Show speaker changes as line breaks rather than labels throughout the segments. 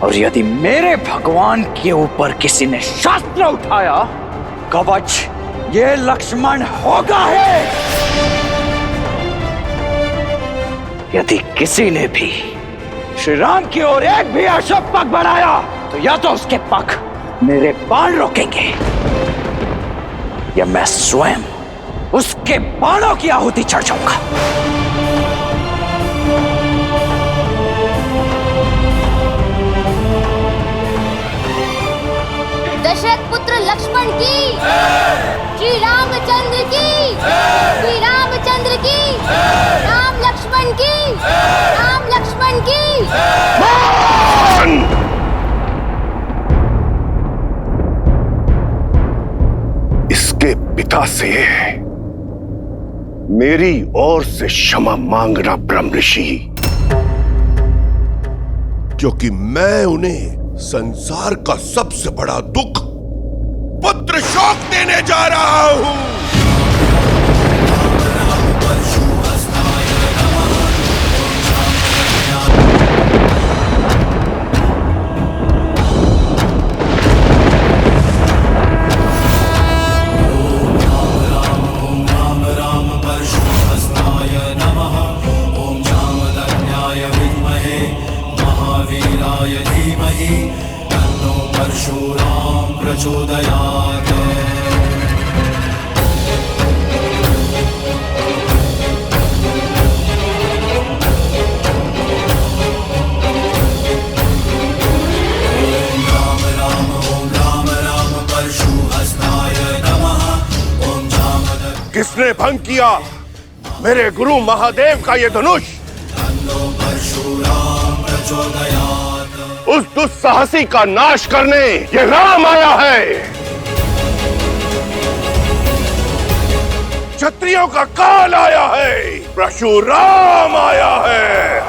और यदि मेरे भगवान के ऊपर किसी ने शस्त्र उठाया, कवच ये लक्ष्मण होगा है। यदि किसी ने भी श्री राम की ओर एक भी अशुभ पग बढ़ाया, तो या तो उसके पग मेरे बाण रोकेंगे, या मैं स्वयं उसके बाणों की आहुति चढ़ जाऊंगा।
दशरथ पुत्र लक्ष्मण की, श्री रामचंद्र की, श्री रामचंद्र की, राम लक्ष्मण की, राम लक्ष्मण की।
इसके पिता से मेरी ओर से क्षमा मांगना ब्रह्म ऋषि, क्योंकि मैं उन्हें संसार का सबसे बड़ा दुख पुत्र शोक देने जा रहा हूं। किसने भंग किया मेरे गुरु महादेव का ये धनुष? उस दुस्साहसी का नाश करने ये राम आया है। क्षत्रियों का काल आया है, परशुराम आया है।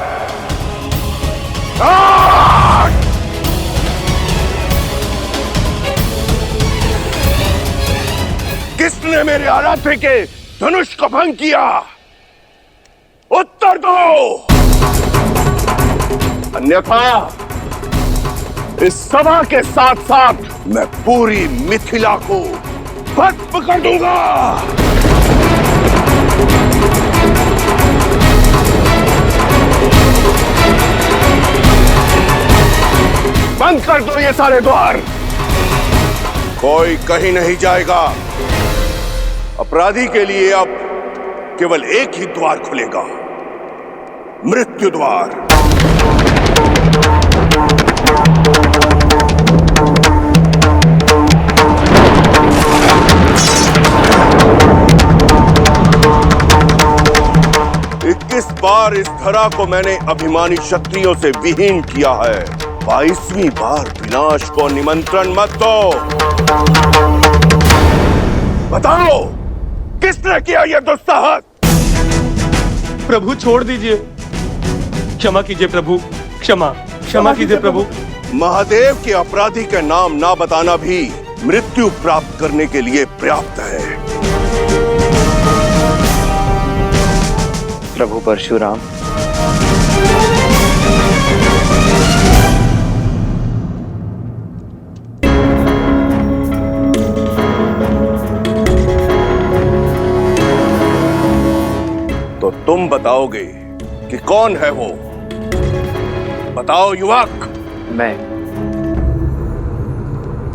किसने मेरे आराध्य के धनुष को भंग किया? उत्तर दो, अन्यथा इस सभा के साथ साथ मैं पूरी मिथिला को भस्म कर दूंगा। बंद कर दो ये सारे द्वार, कोई कहीं नहीं जाएगा। अपराधी के लिए अब केवल एक ही द्वार खुलेगा, मृत्यु द्वार। इक्कीस बार इस धरा को मैंने अभिमानी क्षत्रियों से विहीन किया है, 22वीं बार विनाश को निमंत्रण मत दो। बताओ किसने किया यह दुस्साहस?
प्रभु छोड़ दीजिए, क्षमा कीजिए प्रभु, क्षमा कीजिए प्रभु।
महादेव के अपराधी का नाम ना बताना भी मृत्यु प्राप्त करने के लिए पर्याप्त है।
प्रभु परशुराम,
तो तुम बताओगे कि कौन है वो? बताओ युवक।
मैं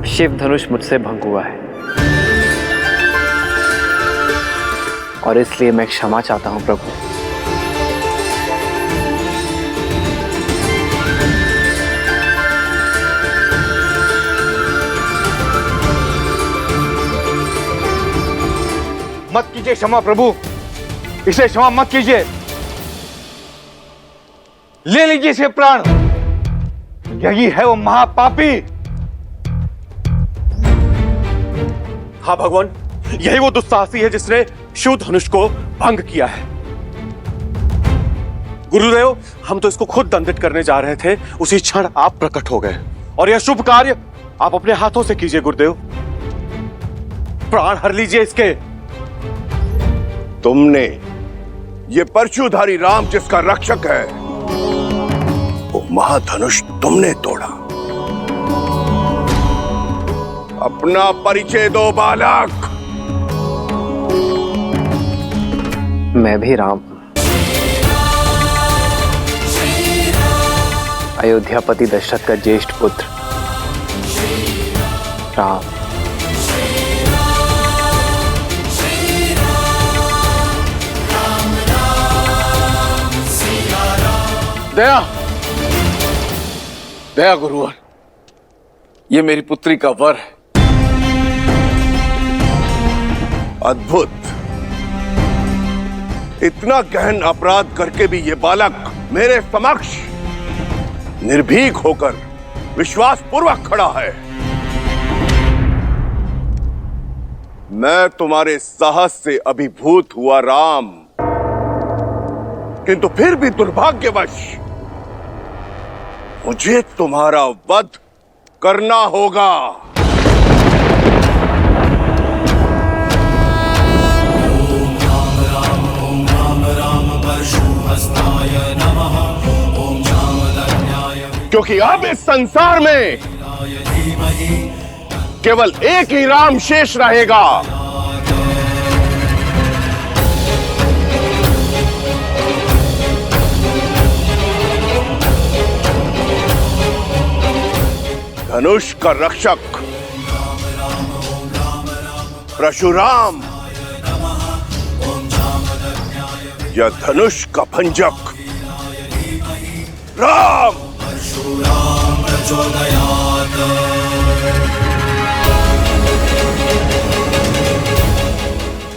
शिव धनुष मुझसे भंग हुआ है और इसलिए मैं क्षमा चाहता हूं प्रभु।
मत कीजिए क्षमा प्रभु, इसे क्षमा मत कीजिए। ले लीजिए इसे प्राण, यही है वो महापापी। हाँ भगवान, यही वो दुस्साहसी है जिसने शिव धनुष को भंग किया है। गुरुदेव, हम तो इसको खुद दंडित करने जा रहे थे, उसी क्षण आप प्रकट हो गए और यह शुभ कार्य आप अपने हाथों से कीजिए गुरुदेव। प्राण हर लीजिए इसके।
तुमने ये परशुधारी राम जिसका रक्षक है, वो महाधनुष तुमने तोड़ा, अपना परिचय दो बालक।
मैं भी राम, अयोध्यापति दशरथ का ज्येष्ठ पुत्र राम।
दया, दया गुरुवर, ये मेरी पुत्री का वर है।
अद्भुत। इतना गहन अपराध करके भी ये बालक मेरे समक्ष निर्भीक होकर विश्वास पूर्वक खड़ा है। मैं तुम्हारे साहस से अभिभूत हुआ राम, किंतु फिर भी दुर्भाग्यवश मुझे तुम्हारा वध करना होगा। क्योंकि अब इस संसार में केवल एक ही राम शेष रहेगा। धनुष का रक्षक परशुराम या धनुष का भंजक राम।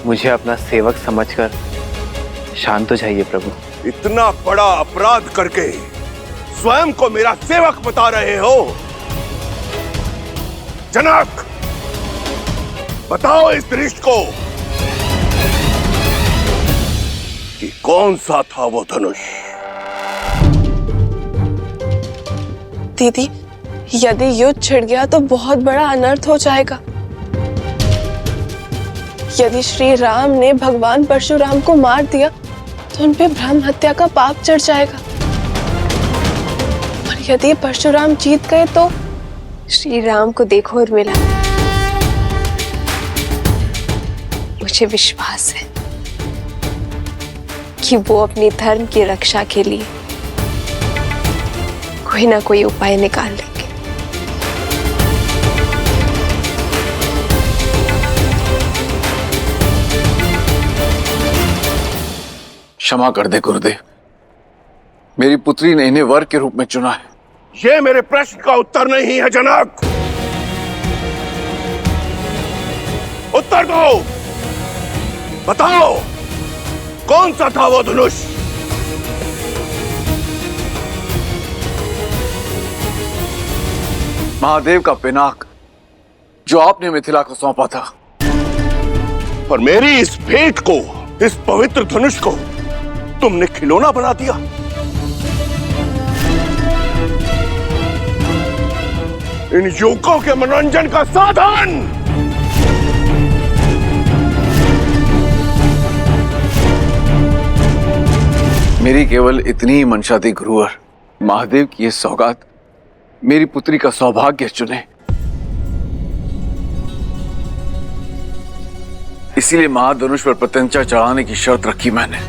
मुझे अपना सेवक समझकर शांत हो जाइए प्रभु।
इतना बड़ा अपराध करके स्वयं को मेरा सेवक बता रहे हो। जनक, बताओ इस दृष्ट को कि कौन सा था वो धनुष।
दीदी, यदि युद्ध छिड़ गया तो बहुत बड़ा अनर्थ हो जाएगा। यदि श्री राम ने भगवान परशुराम को मार दिया तो उन पे ब्रह्म हत्या का पाप चढ़ जाएगा, और यदि परशुराम जीत गए तो
श्री राम को देखो उर्मिला, मुझे विश्वास है कि वो अपने धर्म की रक्षा के लिए कोई ना कोई उपाय निकाल लेंगे।
क्षमा कर दे गुरुदेव, मेरी पुत्री ने इन्हें वर के रूप में चुना है।
ये मेरे प्रश्न का उत्तर नहीं है जनक। उत्तर दो, बताओ कौन सा था वो धनुष।
महादेव का पिनाक जो आपने मिथिला को सौंपा था।
पर मेरी इस भेंट को, इस पवित्र धनुष को तुमने खिलौना बना दिया। इन युवकों के मनोरंजन का साधन।
मेरी केवल इतनी ही मंशा थी गुरुवर, महादेव की ये सौगात मेरी पुत्री का सौभाग्य चुने। इसीलिए महाधनुष पर प्रत्यंचा चढ़ाने की शर्त रखी मैंने।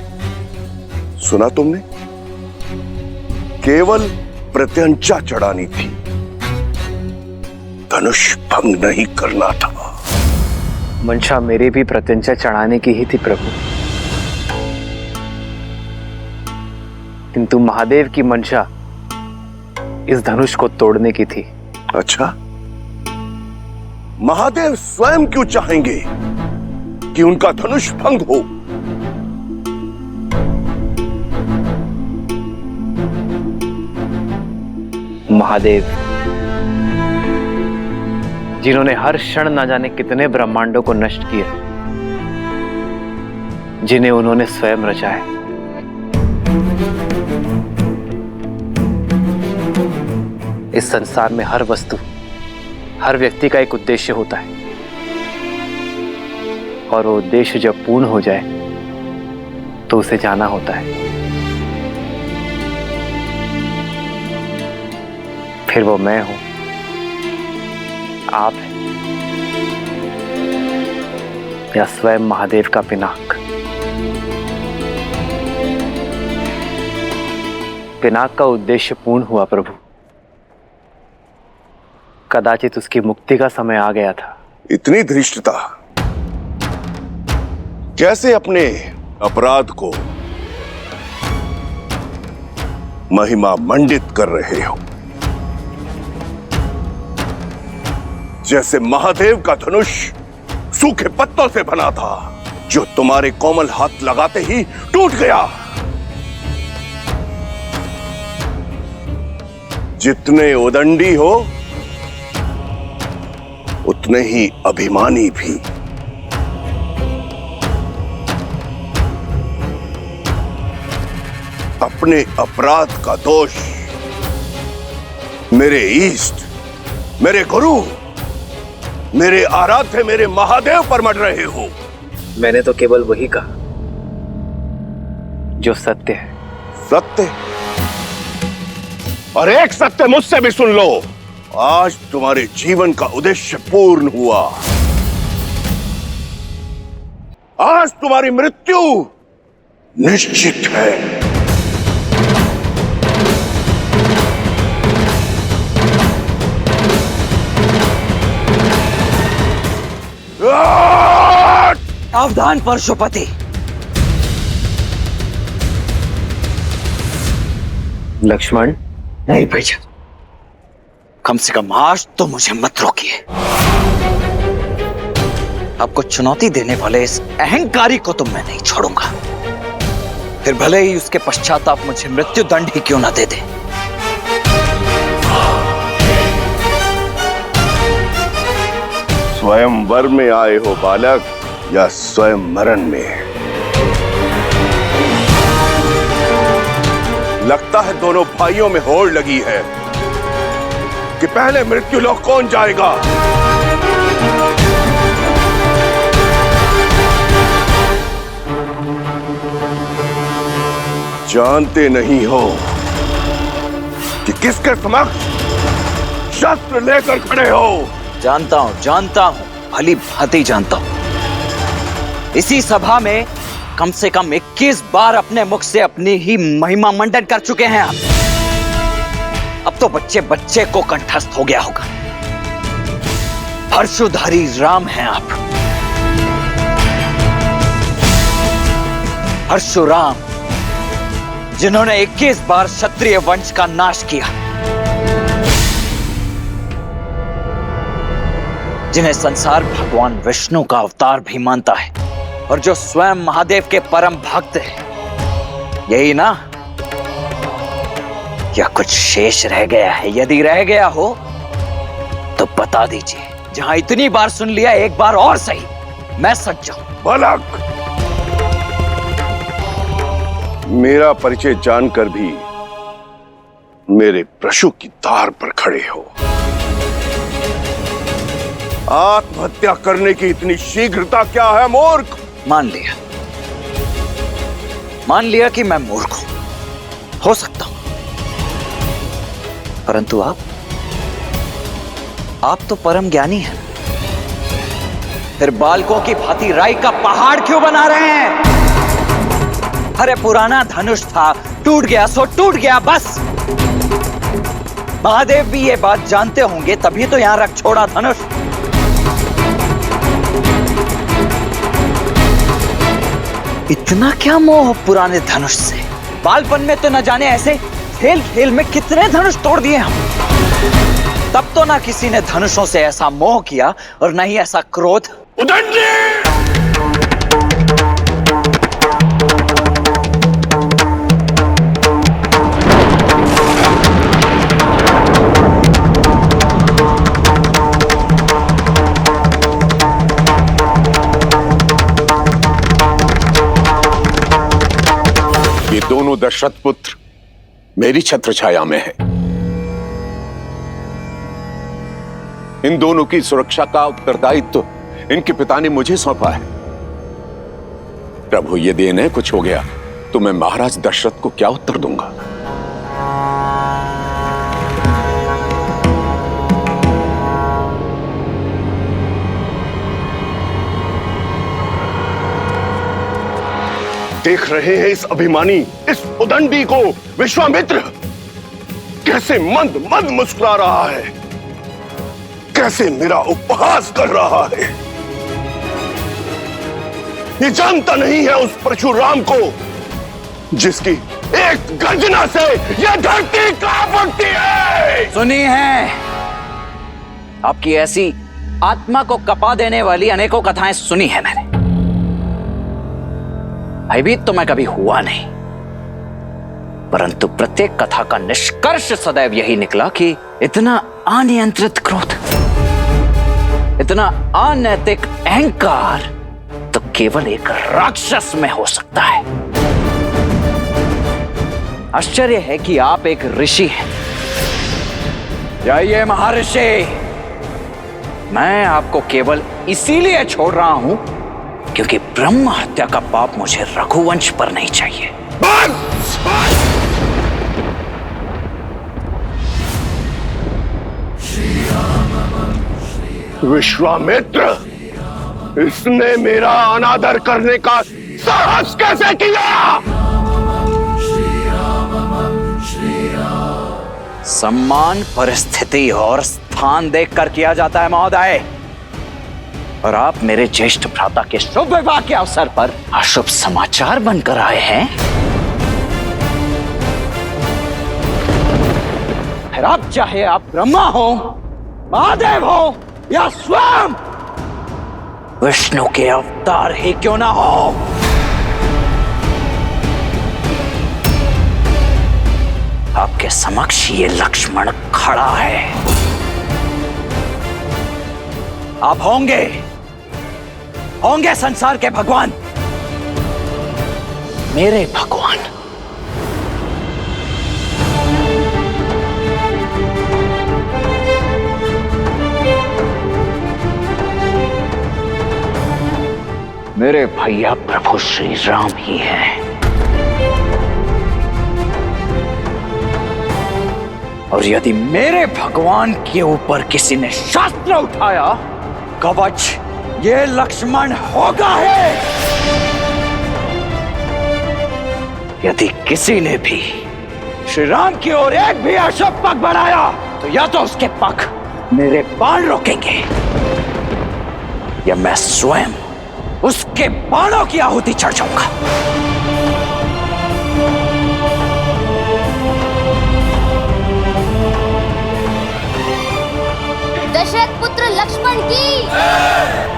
सुना तुमने? केवल प्रत्यंचा चढ़ानी थी, धनुष भंग नहीं करना था।
मंशा मेरे भी प्रत्यंचा चढ़ाने की ही थी प्रभु, किंतु महादेव की मंशा इस धनुष को तोड़ने की थी।
अच्छा, महादेव स्वयं क्यों चाहेंगे कि उनका धनुष भंग हो?
महादेव जिन्होंने हर क्षण ना जाने कितने ब्रह्मांडों को नष्ट किया, जिन्हें उन्होंने स्वयं रचा है। इस संसार में हर वस्तु, हर व्यक्ति का एक उद्देश्य होता है, और वो उद्देश्य जब पूर्ण हो जाए तो उसे जाना होता है। फिर वो मैं हूं आप हैं या स्वयं महादेव का पिनाक? पिनाक का उद्देश्य पूर्ण हुआ प्रभु। कदाचित उसकी मुक्ति का समय आ गया था।
इतनी धृष्टता, कैसे अपने अपराध को महिमा मंडित कर रहे हो? जैसे महादेव का धनुष सूखे पत्तों से बना था, जो तुम्हारे कोमल हाथ लगाते ही टूट गया। जितने उदंडी हो उतने ही अभिमानी भी। अपने अपराध का दोष मेरे इष्ट, मेरे गुरु, मेरे आराध्य, मेरे महादेव पर मढ़ रहे हो।
मैंने तो केवल वही कहा जो सत्य है।
सत्य? और एक सत्य मुझसे भी सुन लो। आज तुम्हारे जीवन का उद्देश्य पूर्ण हुआ। आज तुम्हारी मृत्यु निश्चित है।
सावधान परशुपति।
लक्ष्मण,
नहीं भैया, कम से कम आज तो मुझे मत रोकिए। आपको चुनौती देने वाले इस अहंकारी को तो मैं नहीं छोड़ूंगा, फिर भले ही उसके पश्चात आप मुझे मृत्यु दंड ही क्यों ना दे दे।
स्वयं वर में आए हो बालक, या स्वयं मरण में? लगता है दोनों भाइयों में होड़ लगी है कि पहले मृत्यु लोक कौन जाएगा। जानते नहीं हो कि किसके समक्ष शस्त्र लेकर खड़े हो।
जानता हूं, भली भांति जानता हूं। इसी सभा में कम से कम 21 बार अपने मुख से अपनी ही महिमा मंडन कर चुके हैं आप। अब तो बच्चे बच्चे को कंठस्थ हो गया होगा। परशुधारी राम हैं आप, परशुराम, जिन्होंने 21 बार क्षत्रिय वंश का नाश किया, जिन्हें संसार भगवान विष्णु का अवतार भी मानता है और जो स्वयं महादेव के परम भक्त हैं। यही ना? या कुछ शेष रह गया है? यदि रह गया हो तो बता दीजिए। जहां इतनी बार सुन लिया, एक बार और सही, मैं सच जाऊं।
बालक, मेरा परिचय जानकर भी मेरे प्रशु की तार पर खड़े हो। आत्महत्या करने की इतनी शीघ्रता क्या है मूर्ख?
मान लिया कि मैं मूर्ख हो सकता हूं, परंतु आप तो परम ज्ञानी हैं। फिर बालकों की भांति राई का पहाड़ क्यों बना रहे हैं? अरे पुराना धनुष था, टूट गया सो टूट गया, बस। महादेव भी ये बात जानते होंगे, तभी तो यहां रख छोड़ा धनुष। इतना क्या मोह पुराने धनुष से? बालपन में तो न जाने ऐसे खेल खेल में कितने धनुष तोड़ दिए हम। तब तो ना किसी ने धनुषों से ऐसा मोह किया और न ही ऐसा क्रोध।
उदंडी!
ये दोनों दशरथ पुत्र मेरी छत्र छाया में है। इन दोनों की सुरक्षा का उत्तरदायित्व इनके पिता ने मुझे सौंपा है। प्रभु, यदि इन्हें कुछ हो गया तो मैं महाराज दशरथ को क्या उत्तर दूंगा?
देख रहे हैं इस अभिमानी, इस उदंडी को विश्वामित्र कैसे मंद मंद मुस्कुरा रहा है, कैसे मेरा उपहास कर रहा है। ये जानता नहीं है उस परशुराम को जिसकी एक गर्जना से यह धरती कांप उठती है।
सुनी है आपकी ऐसी आत्मा को कपा देने वाली अनेकों कथाएं सुनी है मैंने। भयभीत तो मैं कभी हुआ नहीं, परंतु प्रत्येक कथा का निष्कर्ष सदैव यही निकला कि इतना अनियंत्रित क्रोध, इतना अनैतिक अहंकार तो केवल एक राक्षस में हो सकता है। आश्चर्य है कि आप एक ऋषि हैं। जाइए महर्षि, मैं आपको केवल इसीलिए छोड़ रहा हूं क्योंकि ब्रह्म हत्या का पाप मुझे रघुवंश पर नहीं चाहिए।
बस, बस। विश्वामित्र, इसने मेरा अनादर करने का साहस कैसे किया?
सम्मान परिस्थिति और स्थान देखकर किया जाता है महोदय, और आप मेरे ज्येष्ठ भ्राता के शुभ विवाह के अवसर पर अशुभ समाचार बनकर आए हैं। फिर आप चाहे आप ब्रह्मा हो, महादेव हो या स्वयं विष्णु के अवतार ही क्यों ना हो, आपके समक्ष ये लक्ष्मण खड़ा है। आप होंगे संसार के भगवान, मेरे भगवान। मेरे भैया प्रभु श्री राम ही हैं। और यदि मेरे भगवान के ऊपर किसी ने शास्त्र उठाया, कवच ये लक्ष्मण होगा है। यदि किसी ने भी श्री राम की ओर एक भी अशुभ पग बढ़ाया तो या तो उसके पग मेरे बाण रोकेंगे या मैं स्वयं उसके बाणों की आहुति चढ़ जाऊंगा।
दशरथ पुत्र लक्ष्मण की,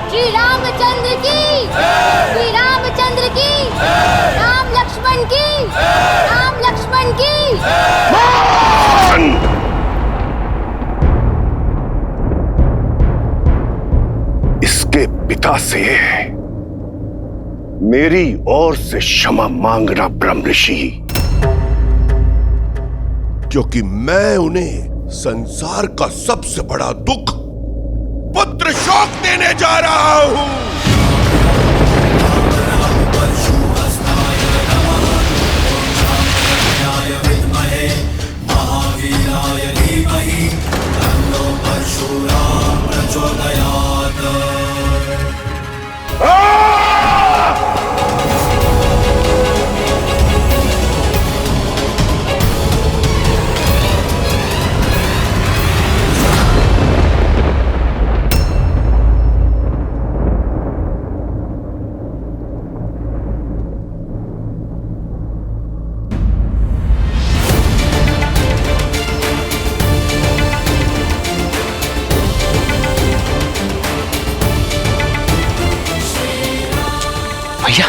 श्री रामचंद्र की, श्री रामचंद्र की, राम लक्ष्मण की, राम लक्ष्मण की।
इसके पिता से मेरी ओर से क्षमा मांगना ब्रह्म ऋषि, क्योंकि मैं उन्हें संसार का सबसे बड़ा दुख पुत्र शोक देने जा रहा हूं।
भैया,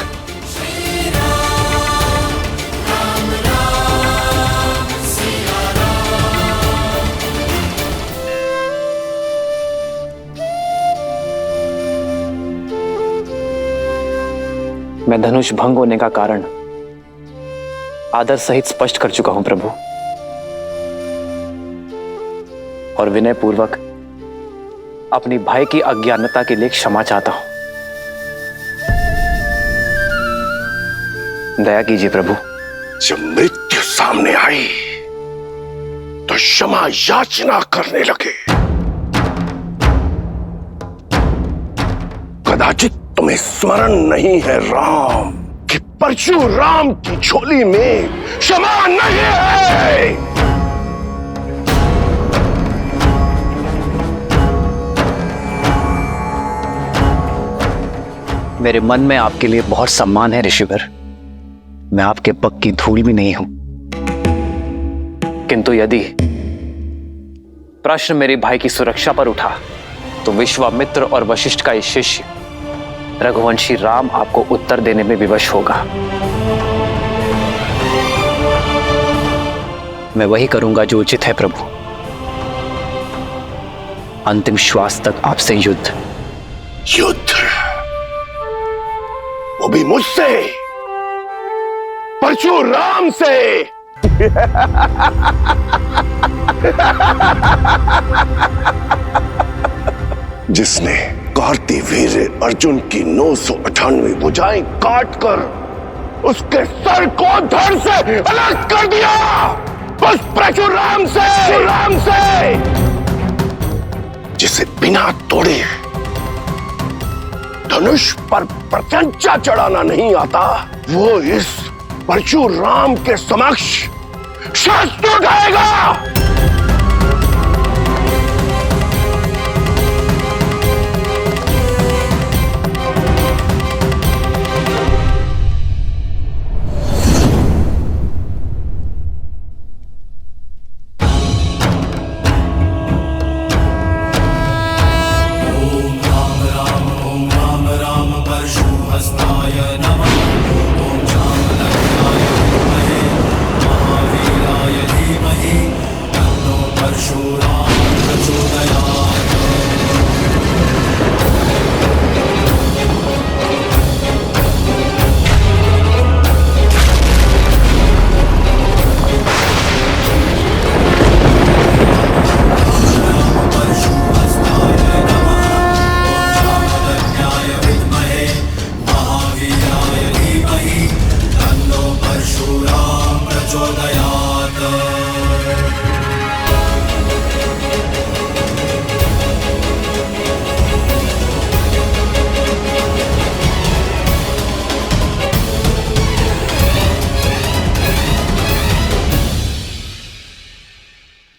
मैं धनुष भंग होने का कारण आदर सहित स्पष्ट कर चुका हूं प्रभु, और विनय पूर्वक अपनी भाई की अज्ञानता के लिए क्षमा चाहता हूं। दया कीजिए प्रभु।
जब मृत्यु सामने आई तो क्षमा याचना करने लगे। कदाचित तुम्हें स्मरण नहीं है राम कि परशुराम की झोली में क्षमा नहीं है।
मेरे मन में आपके लिए बहुत सम्मान है ऋषिवर। मैं आपके पग की धूल भी नहीं हूं। किंतु यदि प्रश्न मेरे भाई की सुरक्षा पर उठा तो विश्वामित्र और वशिष्ठ का ये शिष्य रघुवंशी राम आपको उत्तर देने में विवश होगा। मैं वही करूंगा जो उचित है प्रभु। अंतिम श्वास तक आपसे युद्ध।
युद्ध? वो भी मुझसे, परशुराम से। जिसने कार्तिवीर्य अर्जुन की 998 भुजाएं काटकर उसके सर को धड़ से अलग कर दिया, उस परशुराम से जिसे बिना तोड़े धनुष पर प्रत्यंचा चढ़ाना नहीं आता, वो इस परशुराम के समक्ष शस्त्र उठाएगा।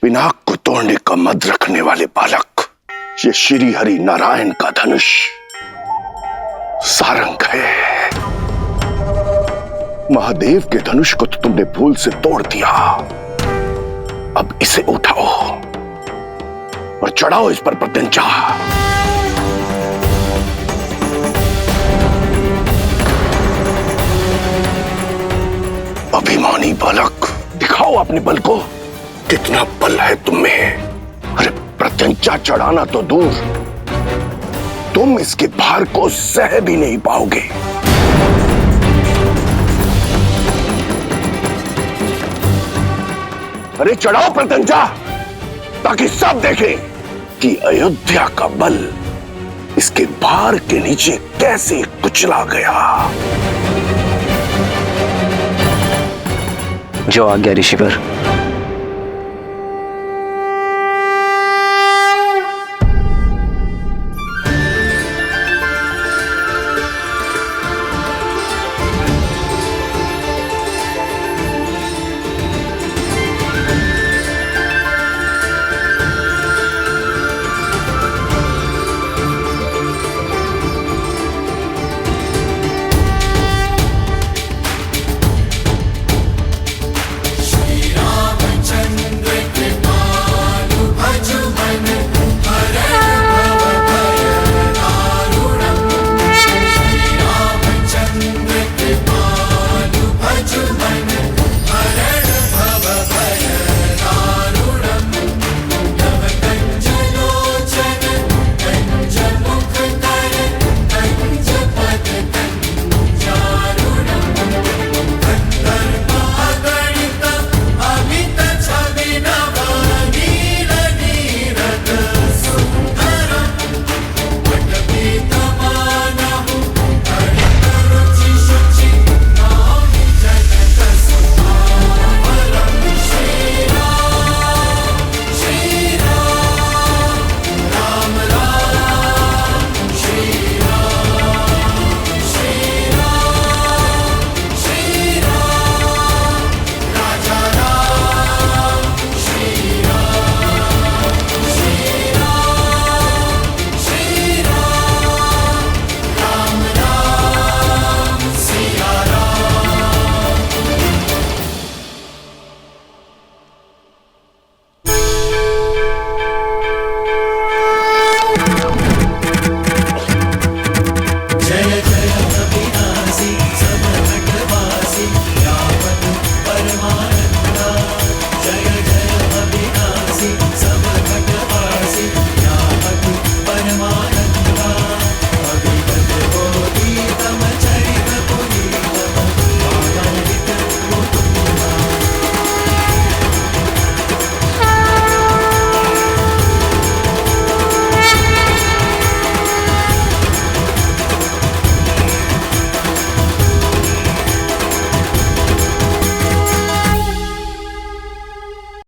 पिनाक को तोड़ने का मद रखने वाले बालक, ये श्री हरि नारायण का धनुष सारंग है। महादेव के धनुष को तो तुमने भूल से तोड़ दिया, अब इसे उठाओ और चढ़ाओ इस पर प्रत्यंचा। अभिमानी बालक, दिखाओ अपने बल को, कितना बल है तुम में। अरे प्रत्यंचा चढ़ाना तो दूर, तुम इसके भार को सह भी नहीं पाओगे। अरे चढ़ाओ प्रत्यंचा, ताकि सब देखें कि अयोध्या का बल इसके भार के नीचे कैसे कुचला गया।
जो आज्ञा ऋषिवर।